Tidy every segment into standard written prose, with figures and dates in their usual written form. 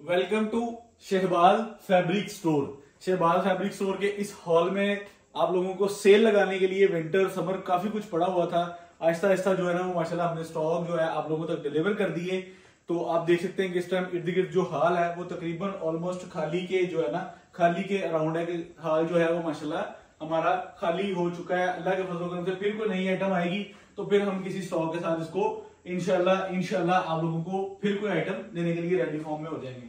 Welcome to Shahbaz fabric store. Shahbaz fabric store के इस hall में आप लोगों को सेल लगाने के लिए विंटर समर काफी कुछ पड़ा हुआ था। आहिस्ता आहिस्ता जो है ना वो माशाल्लाह हमने स्टॉक जो है आप लोगों तक डिलीवर कर दिए। तो आप देख सकते हैं कि इस टाइम इर्द गिर्द जो हाल है वो तकरीबन ऑलमोस्ट खाली के जो है ना खाली के अराउंड है कि हाल जो है वो माशाल्लाह हमारा खाली हो चुका है। अल्लाह के फजल करम से फिर कोई नई आइटम आएगी तो फिर हम किसी स्टॉक के साथ इसको इंशाल्लाह आप लोगों को फिर कोई आइटम देने के लिए रेडी फॉर्म में हो जाएंगे।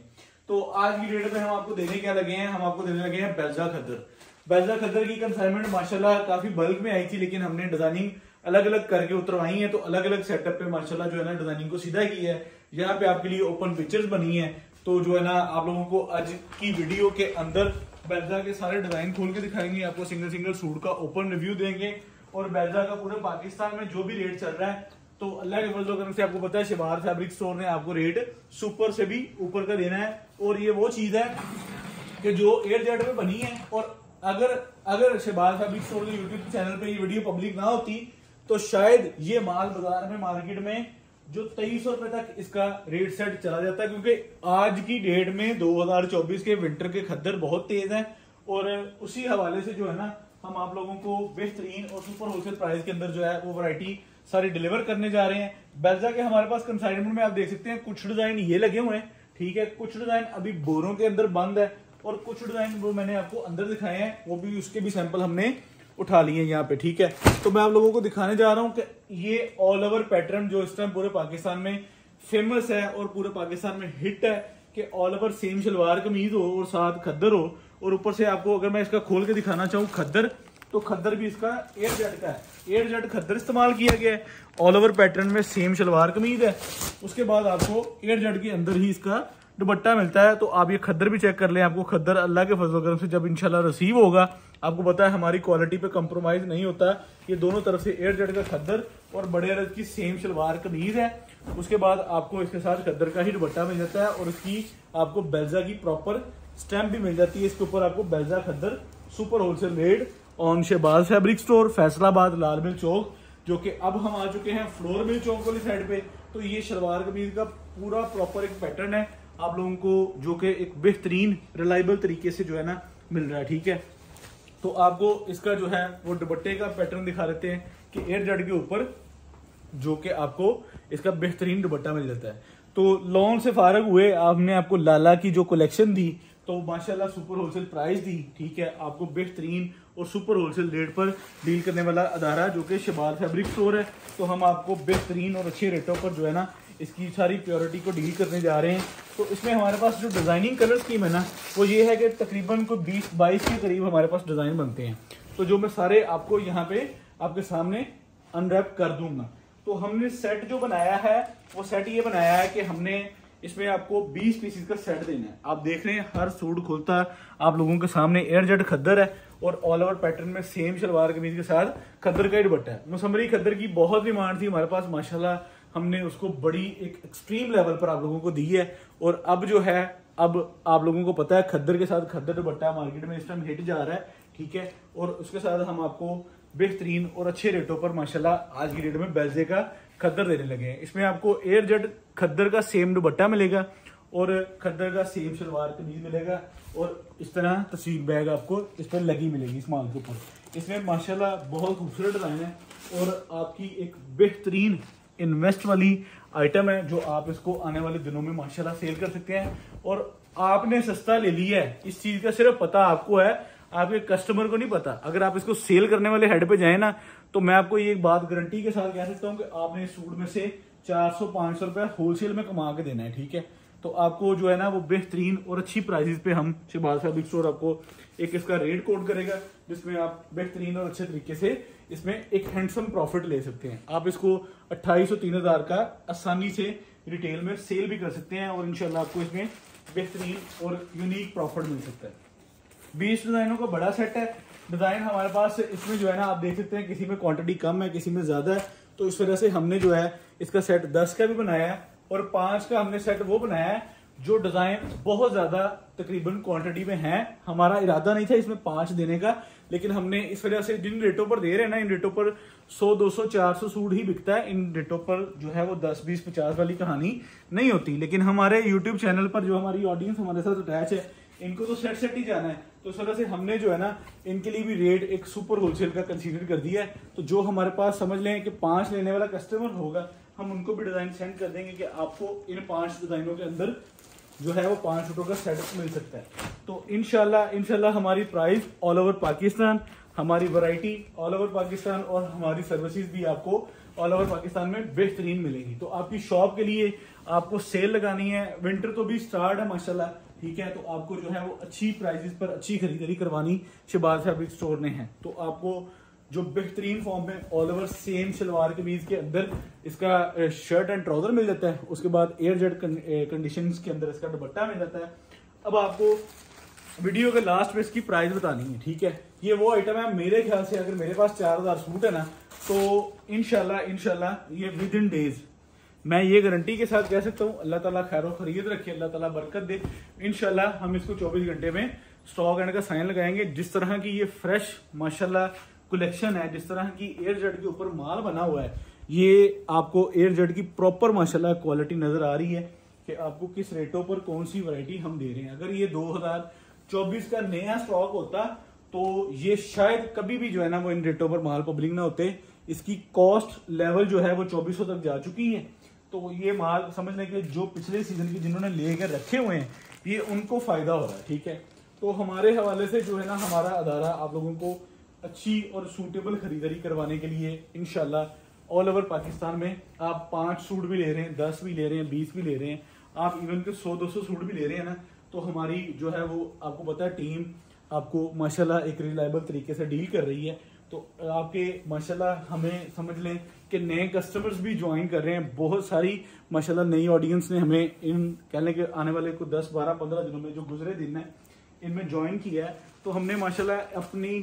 तो आज की डेट में हम आपको देने क्या लगे हैं, हम आपको देने लगे हैं बेल्जा खद्दर। बेल्जा खद्दर की कंसाइनमेंट माशाल्लाह काफी बल्क में आई थी, लेकिन हमने डिजाइनिंग अलग अलग करके उतरवाई है। तो अलग अलग सेटअप पे माशाल्लाह जो है ना डिजाइनिंग को सीधा की है। यहाँ पे आपके लिए ओपन पिक्चर्स बनी है। तो जो है ना आप लोगों को आज की वीडियो के अंदर बेल्जा के सारे डिजाइन खोल के दिखाएंगे, आपको सिंगल सिंगल सूट का ओपन रिव्यू देंगे और बेल्जा का पूरे पाकिस्तान में जो भी रेट चल रहा है तो अल्लाह के फजल करम से आपको पता है शहबाज फैब्रिक स्टोर ने आपको रेट सुपर से भी ऊपर का देना है। और ये वो चीज है कि जो एयर जेट में बनी है। और अगर शहबाज फैब्रिक स्टोर के यूट्यूब चैनल पे ये वीडियो पब्लिक ना होती तो शायद ये माल बाजार में मार्केट में जो 2300 रुपए तक इसका रेट सेट चला जाता है, क्योंकि आज की डेट में 2024 के विंटर के खद्दर बहुत तेज हैं। और उसी हवाले से जो है ना हम आप लोगों को बेहतरीन और सुपर होलसेल प्राइस के अंदर जो है वो वैरायटी सारी डिलीवर करने जा रहे हैं। बेल्जा के हमारे पास कंसाइनमेंट में आप देख सकते हैं कुछ डिजाइन ये लगे हुए हैं, ठीक है, कुछ डिजाइन अभी बोरों के अंदर बंद है और कुछ डिजाइन वो मैंने आपको अंदर दिखाए हैं, वो भी उसके भी सैंपल हमने उठा लिए यहाँ पे, ठीक है। तो मैं आप लोगों को दिखाने जा रहा हूँ कि ये ऑल ओवर पैटर्न जो इस टाइम पूरे पाकिस्तान में फेमस है और पूरे पाकिस्तान में हिट है कि ऑल ओवर सेम शलवार कमीज हो और साथ खद्दर हो। और ऊपर से आपको अगर मैं इसका खोल के दिखाना चाहूँ खद्दर, तो खद्दर भी इसका एयर जेट का है, एयर जेट खद्दर इस्तेमाल किया गया है। ऑल ओवर पैटर्न में सेम शलवार कमीज है, उसके बाद आपको एयर जेट के अंदर ही इसका दुपट्टा मिलता है। तो आप ये खद्दर भी चेक कर लें, आपको खद्दर अल्लाह के फजल करम से जब इंशाल्लाह रिसीव होगा, आपको पता है हमारी क्वालिटी पे कंप्रोमाइज नहीं होता। ये दोनों तरफ से एयर जेट का खद्दर और बड़े अरज की सेम शलवार कमीज है। उसके बाद आपको इसके साथ खद्दर का ही दुपट्टा मिल जाता है और इसकी आपको बेल्जा की प्रॉपर स्टैंप भी मिल जाती है। इसके ऊपर आपको बेल्जा khaddar super wholesale rate on Shahbaz fabric store Faisalabad Lal mill Chowk, जो कि अब हम आ चुके हैं फ्लोर मिल चौक वाली साइड पे। तो ये शलवार कमीज का पूरा प्रॉपर एक पैटर्न है आप लोगों को, जो कि एक बेहतरीन रिलायबल तरीके से जो है ना मिल रहा है, ठीक है। तो आपको इसका जो है वो दुपट्टे का पैटर्न दिखा देते हैं कि एयर जेट के ऊपर जो कि आपको इसका बेहतरीन दुपट्टा मिल जाता है। तो लॉन से फारग हुए, आपने आपको लाला की जो कलेक्शन दी तो माशाल्लाह सुपर होलसेल प्राइस दी, ठीक है, आपको बेहतरीन और सुपर होलसेल रेट पर डील करने वाला अदारा जो कि शहबाज फैब्रिक स्टोर है। तो हम आपको बेहतरीन और अच्छे रेटों पर जो है ना इसकी सारी प्योरिटी को डील करने जा रहे हैं। तो इसमें हमारे पास जो डिजाइनिंग कलर स्कीम है ना वो ये है कि तकरीबन को 20-22 के करीब हमारे पास डिजाइन बनते हैं। तो जो मैं सारे आपको यहाँ पे आपके सामने अनरैप कर दूंगा। तो हमने सेट जो बनाया है वो सेट ये बनाया है कि हमने इसमें आपको 20 पीसेस का सेट देना है। आप देख रहे हैं हर सूट खुलता आप लोगों के सामने एयर जेट खद्दर है और ऑल ओवर पैटर्न में सेम शलवार कमीज के साथ खद्दर का ही दुपट्टा है। मुसम्मरी खद्दर की बहुत डिमांड थी हमारे पास, माशाल्लाह हमने उसको बड़ी एक एक्सट्रीम लेवल पर आप लोगों को दी है। और अब जो है अब आप लोगों को पता है खद्दर के साथ खद्दर दुपट्टा मार्केट में इस टाइम हिट जा रहा है, ठीक है। और उसके साथ हम आपको बेहतरीन और अच्छे रेटों पर माशाल्लाह आज की डेट में बेल्जे का खद्दर देने लगे हैं। इसमें आपको एयर जेट खद्दर का सेम दुपट्टा मिलेगा और खद्दर का सेम शलवार कमीज मिलेगा और इस तरह तस्वीर बैग आपको इस पर लगी मिलेगी इस माल के ऊपर। इसमें माशाल्लाह बहुत खूबसूरत डिजाइन है और आपकी एक बेहतरीन इन्वेस्ट वाली आइटम है जो आप इसको आने वाले दिनों में माशाल्लाह सेल कर सकते हैं। और आपने सस्ता ले लिया है, इस चीज का सिर्फ पता आपको है, आपके कस्टमर को नहीं पता। अगर आप इसको सेल करने वाले हेड पे जाए ना तो मैं आपको ये एक बात गारंटी के साथ कह सकता हूँ कि आपने इस सूट में से 400-500 रुपए होलसेल में कमा के देना है, ठीक है। तो आपको जो है ना वो बेहतरीन और अच्छी प्राइसेस पे हम शहबाज फैब्रिक स्टोर आपको एक इसका रेट कोड करेगा जिसमें आप बेहतरीन और अच्छे तरीके से इसमें एक हैंडसम प्रॉफिट ले सकते हैं। आप इसको 2800-3000 का आसानी से रिटेल में सेल भी कर सकते हैं और इंशाल्लाह आपको इसमें बेहतरीन और यूनिक प्रॉफिट मिल सकता है। 20 डिजाइनों का बड़ा सेट है। डिजाइन हमारे पास इसमें जो है ना आप देख सकते हैं किसी में क्वांटिटी कम है किसी में ज्यादा है। तो इस वजह से हमने जो है इसका सेट 10 का भी बनाया है और 5 का हमने सेट वो बनाया है जो डिजाइन बहुत ज्यादा तकरीबन क्वांटिटी में है। हमारा इरादा नहीं था इसमें 5 देने का, लेकिन हमने इस वजह से जिन रेटों पर दे रहे हैं ना, इन रेटों पर 100, 200, 400 सूट ही बिकता है। इन रेटों पर जो है वो 10, 20, 50 वाली कहानी नहीं होती। लेकिन हमारे यूट्यूब चैनल पर जो हमारी ऑडियंस हमारे साथ अटैच है, इनको तो सेट ही जाना है, तो इस वजह से हमने जो है ना इनके लिए भी रेट एक सुपर होलसेल का कंसीडर कर दिया है। तो जो हमारे पास समझ लें कि 5 लेने वाला कस्टमर होगा, हम उनको भी डिजाइन सेंड कर देंगे कि आपको इन 5 डिजाइनों के अंदर जो है वो 5 सूटों का सेटअप मिल सकता है। तो इंशाल्लाह हमारी प्राइस ऑल ओवर पाकिस्तान, हमारी वैरायटी ऑल ओवर पाकिस्तान और हमारी सर्विसेज भी आपको ऑल ओवर पाकिस्तान में बेहतरीन मिलेगी। तो आपकी शॉप के लिए आपको सेल लगानी है, विंटर तो भी स्टार्ट है माशाल्लाह, ठीक है, तो आपको जो है वो अच्छी प्राइसेस पर अच्छी खरीदारी करवानी शहबाज फैब्रिक स्टोर ने है। तो आपको जो बेहतरीन फॉर्म में ऑल ओवर सेम शलवार कमीज के अंदर इसका शर्ट एंड ट्राउजर मिल जाता है, उसके बाद एयर जेट कंडीशंस के अंदर इसका दुपट्टा मिल जाता है। अब आपको वीडियो के लास्ट में इसकी प्राइस बतानी है, ठीक है। ये वो आइटम है, मेरे ख्याल से अगर मेरे पास 4000 सूट है ना, तो इंशाल्लाह ये विद इन डेज, मैं ये गारंटी के साथ कह सकता हूँ, अल्लाह ताला खैर खरीद रखे, अल्लाह ताला बरकत दे। इंशाल्लाह हम इसको 24 घंटे में स्टॉक एंड का साइन लगाएंगे। जिस तरह की ये फ्रेश माशाल्लाह कलेक्शन है, जिस तरह की एयर जेट के ऊपर माल बना हुआ है, ये आपको एयर जेट की प्रॉपर माशाल्लाह क्वालिटी नजर आ रही है कि आपको किस रेटों पर कौन सी वैरायटी हम दे रहे हैं। अगर ये 2024 का नया स्टॉक होता तो ये शायद कभी भी जो है ना वो इन रेटों पर माल पब्लिक ना होते। इसकी कॉस्ट लेवल जो है वो 2400 तक जा चुकी है। तो ये माल समझ लें कि जो पिछले सीजन की जिन्होंने लेकर रखे हुए हैं, ये उनको फायदा हो रहा है, ठीक है। तो हमारे हवाले से जो है ना हमारा अदारा आप लोगों को अच्छी और सूटेबल खरीदारी करवाने के लिए इंशाल्लाह ऑल ओवर पाकिस्तान में, आप 5 सूट भी ले रहे हैं, 10 भी ले रहे हैं, 20 भी ले रहे हैं, आप इवन के 100-200 सूट भी ले रहे हैं ना, तो हमारी जो है वो आपको पता है टीम आपको माशाल्लाह एक रिलायबल तरीके से डील कर रही है। तो आपके माशाल्लाह हमें समझ लें कि नए कस्टमर्स भी ज्वाइन कर रहे हैं। बहुत सारी माशाल्लाह नई ऑडियंस ने हमें इन कहने के आने वाले को 10, 12, 15 दिनों में जो गुजरे दिन है इनमें ज्वाइन किया है। तो हमने माशाल्लाह अपनी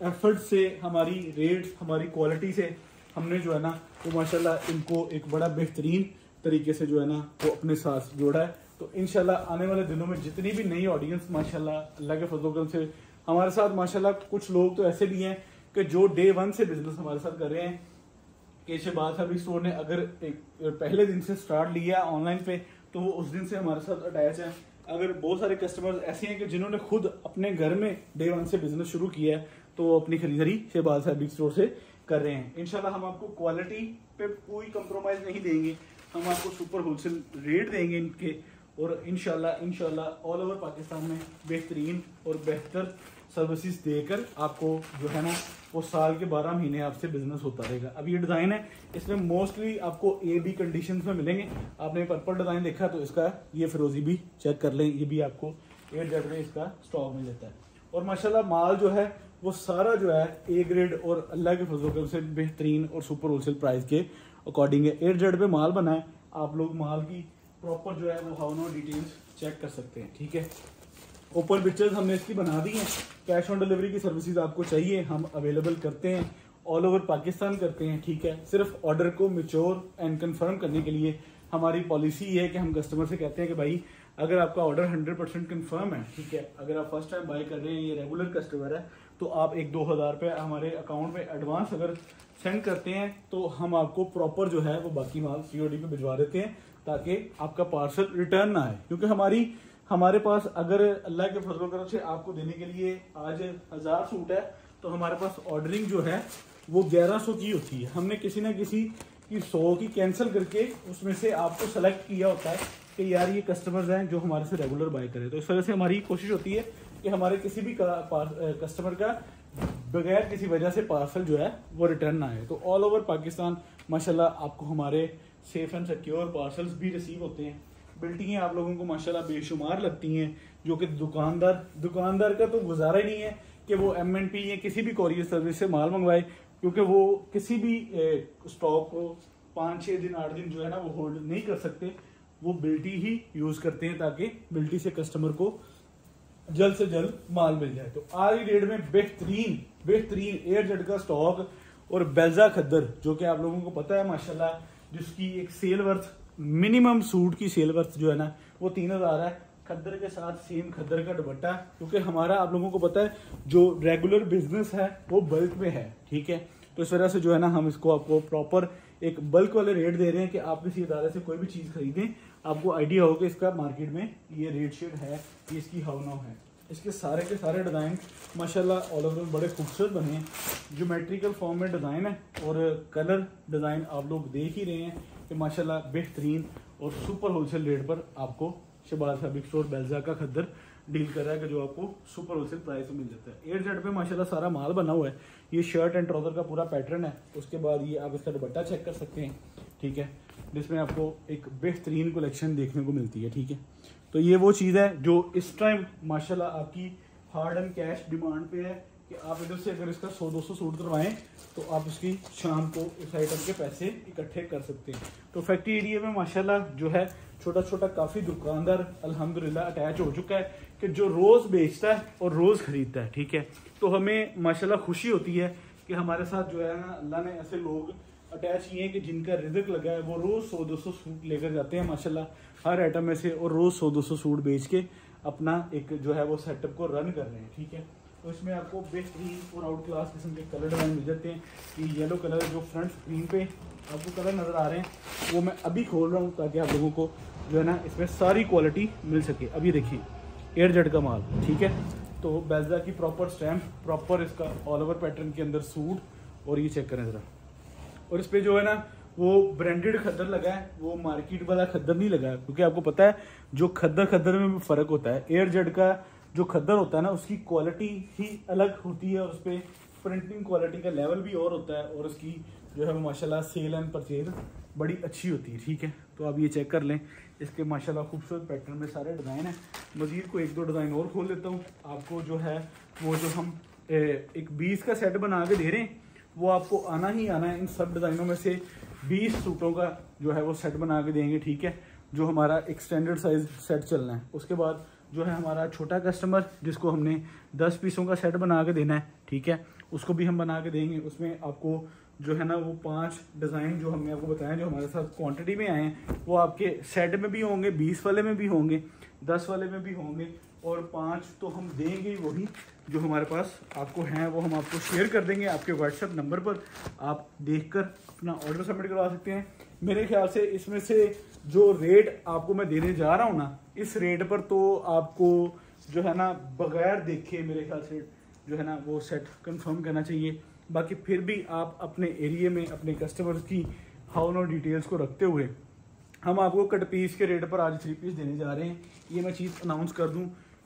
एफर्ट से, हमारी रेट, हमारी क्वालिटी से हमने जो है ना वो माशाल्लाह इनको एक बड़ा बेहतरीन तरीके से जो है ना वो अपने साथ जोड़ा है। तो इंशाल्लाह आने वाले दिनों में जितनी भी नई ऑडियंस माशाल्लाह अल्लाह के फजल से हमारे साथ, माशाल्लाह कुछ लोग तो ऐसे भी हैं कि जो डे 1 से बिजनेस हमारे साथ कर रहे हैं कि शहबाज फैब्रिक स्टोर ने अगर एक पहले दिन से स्टार्ट लिया ऑनलाइन पे, तो वो उस दिन से हमारे साथ अटैच है। अगर बहुत सारे कस्टमर्स ऐसे हैं कि जिन्होंने खुद अपने घर में डे 1 से बिजनेस शुरू किया है, तो वो अपनी खरीदारी शहबाज फैब्रिक स्टोर से कर रहे हैं। इंशाल्लाह हम आपको क्वालिटी पे कोई कंप्रोमाइज नहीं देंगे, हम आपको सुपर होलसेल रेट देंगे इनके, और इंशाल्लाह ऑल ओवर पाकिस्तान में बेहतरीन और बेहतर सर्विसेज देकर आपको जो है ना वो साल के 12 महीने आपसे बिजनेस होता रहेगा। अब ये डिजाइन है, इसमें मोस्टली आपको AB कंडीशंस में मिलेंगे। आपने पर्पल डिजाइन देखा तो इसका ये फिरोजी भी चेक कर लें, ये भी आपको एयर जेट में इसका स्टॉक मिल जाता है। और माशाल्लाह माल जो है वो सारा जो है A ग्रेड और अल्लाह के फजल से बेहतरीन और सुपर होलसेल प्राइस के अकॉर्डिंग है। एयर जेट पे माल बना है, आप लोग माल की प्रॉपर जो है वो हाउ नो डिटेल्स चेक कर सकते हैं, ठीक है। ओपन पिक्चर्स हमने इसकी बना दी हैं। कैश ऑन डिलीवरी की सर्विसेज आपको चाहिए, हम अवेलेबल करते हैं, ऑल ओवर पाकिस्तान करते हैं, ठीक है। सिर्फ ऑर्डर को मैच्योर एंड कंफर्म करने के लिए हमारी पॉलिसी है कि हम कस्टमर से कहते हैं कि भाई अगर आपका ऑर्डर 100% कंफर्म है, ठीक है, अगर आप फर्स्ट टाइम बाय कर रहे हैं, ये रेगुलर कस्टमर है, तो आप 1-2 हज़ार रुपये हमारे अकाउंट में एडवांस अगर सेंड करते हैं तो हम आपको प्रॉपर जो है वो बाकी माल COD पे भिजवा देते हैं, ताकि आपका पार्सल रिटर्न ना आए। क्योंकि हमारे पास अगर अल्लाह के फजल करम से आपको देने के लिए आज 1000 सूट है, तो हमारे पास ऑर्डरिंग जो है वो 1100 की होती है। हमने किसी ना किसी की 100 की कैंसिल करके उसमें से आपको सेलेक्ट किया होता है कि यार ये कस्टमर्स हैं जो हमारे से रेगुलर बाय करें। तो इस वजह से हमारी कोशिश होती है कि हमारे किसी भी कस्टमर का बगैर किसी वजह से पार्सल जो है वो रिटर्न ना आए। तो ऑल ओवर पाकिस्तान माशाल्लाह आपको हमारे सेफ एंड सिक्योर पार्सल्स भी रिसीव होते हैं। बिल्टियाँ आप लोगों को माशाल्लाह बेशुमार लगती हैं, जो कि दुकानदार का तो गुजारा ही नहीं है कि वो MNP या किसी भी कोरियर सर्विस से माल मंगवाए, क्योंकि वो किसी भी स्टॉक को 5-6 दिन 8 दिन जो है ना वो होल्ड नहीं कर सकते। वो बिल्टी ही यूज करते हैं ताकि बिल्टी से कस्टमर को जल्द से जल्द माल मिल जाए। तो आज की डेट में बेहतरीन एयर जेट का स्टॉक और बेल्जा खद्दर, जो कि आप लोगों को पता है माशाल्लाह, जिसकी एक सेल वर्थ मिनिमम सूट की सेल वर्थ जो है ना वो 3000 है, खद्दर के साथ सेम खद्दर का दुपट्टा, क्योंकि हमारा आप लोगों को पता है जो रेगुलर बिजनेस है वो बल्क में है, ठीक है। तो इस वजह से जो है ना हम इसको आपको प्रॉपर एक बल्क वाले रेट दे रहे हैं कि आप किसी इदारे से कोई भी चीज़ खरीदें आपको आइडिया हो कि इसका मार्केट में ये रेट शेड है, ये इसकी हाउ नाउ है। इसके सारे के सारे डिज़ाइन माशाल्लाह ऑल ओवर बड़े खूबसूरत बने हैं, ज्योमेट्रिकल फॉर्म में डिज़ाइन है और कलर डिज़ाइन आप लोग देख ही रहे हैं कि माशाल्लाह बेहतरीन और सुपर होलसेल रेट पर आपको शहबाज फैब्रिक स्टोर बेल्जा का खद्दर डील कर रहा है कि जो आपको सुपर होलसेल प्राइस में मिल जाता है। 8Z पे माशाल्लाह सारा माल बना हुआ है। ये शर्ट एंड ट्राउजर का पूरा पैटर्न है। उसके बाद ये आप इसका दुपट्टा चेक कर सकते हैं, ठीक है, जिसमें आपको एक बेहतरीन कलेक्शन देखने को मिलती है, ठीक है। तो ये वो चीज़ है जो इस टाइम माशाल्लाह आपकी हार्ड एंड कैश डिमांड पे है कि आप इधर से अगर इसका 100-200 सूट करवाएं तो आप उसकी शाम को उस आइटम के पैसे इकट्ठे कर सकते हैं। तो फैक्ट्री एरिया में माशाल्लाह जो है छोटा छोटा काफ़ी दुकानदार अल्हम्दुलिल्लाह अटैच हो चुका है कि जो रोज़ बेचता है और रोज़ खरीदता है, ठीक है। तो हमें माशाल्लाह खुशी होती है कि हमारे साथ जो है ना अल्लाह ने ऐसे लोग अटैच किए हैं कि जिनका रिज़्क लगा है वो रोज़ 100-200 सूट लेकर जाते हैं माशाल्लाह हर आइटम में से, और रोज़ 100-200 सूट बेच के अपना एक जो है वो सेटअप को रन कर रहे हैं, ठीक है। तो इसमें आपको बेहतरीन और आउट क्लास किस्म के कलर डिज़ाइन मिल जाते हैं। कि येलो कलर जो फ्रंट स्क्रीन पे आपको कलर नज़र आ रहे हैं वो मैं अभी खोल रहा हूँ ताकि आप लोगों को जो है ना इसमें सारी क्वालिटी मिल सके। अभी देखिए 8Z का माल, ठीक है। तो बेल्जा की प्रॉपर स्टैम्प, प्रॉपर इसका ऑल ओवर पैटर्न के अंदर सूट, और ये चेक करें ज़रा। और इस पर जो है ना वो ब्रांडेड खद्दर लगा है, वो मार्केट वाला खद्दर नहीं लगा है, क्योंकि आपको पता है जो खद्दर में भी फ़र्क होता है। 8Z का जो खद्दर होता है ना उसकी क्वालिटी ही अलग होती है और उस पर प्रिंटिंग क्वालिटी का लेवल भी और होता है, और उसकी जो है वो माशाल्लाह सेल एंड परचेज बड़ी अच्छी होती है, ठीक है। तो आप ये चेक कर लें, इसके माशाल्लाह खूबसूरत पैटर्न में सारे डिज़ाइन हैं। मज़ीद को 1-2 डिज़ाइन और खोल देता हूँ आपको। जो है वो जो हम एक 20 का सेट बना के दे रहे हैं वो आपको आना ही आना है। इन सब डिज़ाइनों में से 20 सूटों का जो है वो सेट बना के देंगे, ठीक है, जो हमारा एक स्टैंडर्ड साइज सेट चलना है। उसके बाद जो है हमारा छोटा कस्टमर जिसको हमने 10 पीसों का सेट बना के देना है, ठीक है, उसको भी हम बना के देंगे। उसमें आपको जो है ना वो 5 डिज़ाइन जो हमने आपको बताया जो हमारे साथ क्वांटिटी में आए हैं वो आपके सेट में भी होंगे, 20 वाले में भी होंगे, 10 वाले में भी होंगे, और 5 तो हम देंगे वही जो हमारे पास आपको हैं वो हम आपको शेयर कर देंगे आपके व्हाट्सएप नंबर पर। आप देखकर अपना ऑर्डर सबमिट करवा सकते हैं। मेरे ख्याल से इसमें से जो रेट आपको मैं देने जा रहा हूँ ना, इस रेट पर तो आपको जो है ना बगैर देखे मेरे ख्याल से जो है ना वो सेट कंफर्म करना चाहिए। बाकी फिर भी आप अपने एरिया में अपने कस्टमर्स की हाउ नो डिटेल्स को रखते हुए हम आपको कट पीस के रेट पर आज 3 पीस देने जा रहे हैं। ये मैं चीज़ अनाउंस कर दूं,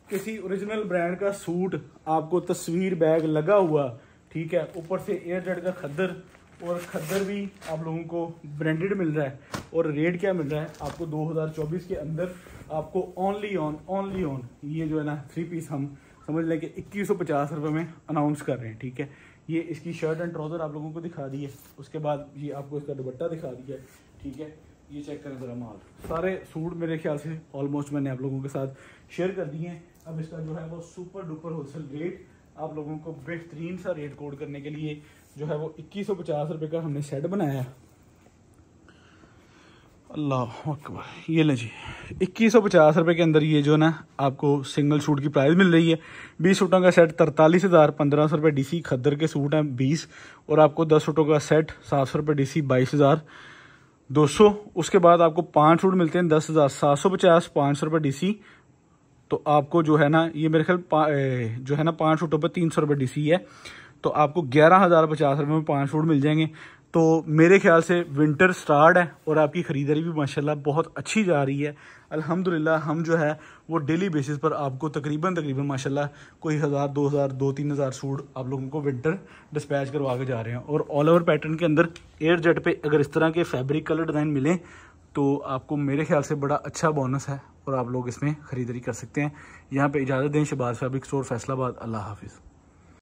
किसी ओरिजिनल ब्रांड का सूट आपको तस्वीर बैग लगा हुआ, ठीक है, ऊपर से 8Z का खद्दर, और खद्दर भी आप लोगों को ब्रांडेड मिल रहा है, और रेट क्या मिल रहा है आपको 2024 के अंदर आपको ओनली ऑन ये जो है ना 3 पीस हम समझ लें कि 2150 रुपये में अनाउंस कर रहे हैं, ठीक है। ये इसकी शर्ट एंड ट्राउज़र आप लोगों को दिखा दी है, उसके बाद ये आपको इसका दुपट्टा दिखा दिया है, ठीक है। ये चेक करें ज़रा माल, सारे सूट मेरे ख्याल से ऑलमोस्ट मैंने आप लोगों के साथ शेयर कर दिए हैं। अब इसका जो है वो सुपर डुपर होलसेल रेट आप लोगों को बेहतरीन सा रेट कोड करने के लिए जो है वो 2150 रुपये का हमने सेट बनाया है। अल्लाह अकबर, ये लें जी 2150 रुपये के अंदर ये जो ना आपको सिंगल सूट की प्राइस मिल रही है। 20 सूटों का सेट 43,000, 1500 रुपये DC खद्दर के सूट हैं 20, और आपको 10 सूटों का सेट 700 रुपये DC 22,200। उसके बाद आपको 5 सूट मिलते हैं 10,750, 500 रुपये DC। तो आपको जो है ना ये मेरे ख्याल जो है ना 5 सूटों पर 300 रुपये DC है, तो आपको 11,050 रुपये में 5 सूट मिल जाएंगे। तो मेरे ख्याल से विंटर स्टार्ट है और आपकी ख़रीदारी भी माशाल्लाह बहुत अच्छी जा रही है अल्हम्दुलिल्लाह। हम जो है वो डेली बेसिस पर आपको तकरीबन माशाल्लाह कोई 1000, 2000, 2-3 सूट आप लोगों को विंटर डिस्पैच करवा के जा रहे हैं। और ऑल ओवर पैटर्न के अंदर 8Z पे अगर इस तरह के फैब्रिक कलर डिज़ाइन मिलें तो आपको मेरे ख्याल से बड़ा अच्छा बोनस है और आप लोग इसमें ख़रीदारी कर सकते हैं। यहाँ पर इजाज़त दें, शहबाज फैब्रिक स्टोर फैसलाबाद। अल्लाह हाफिज़।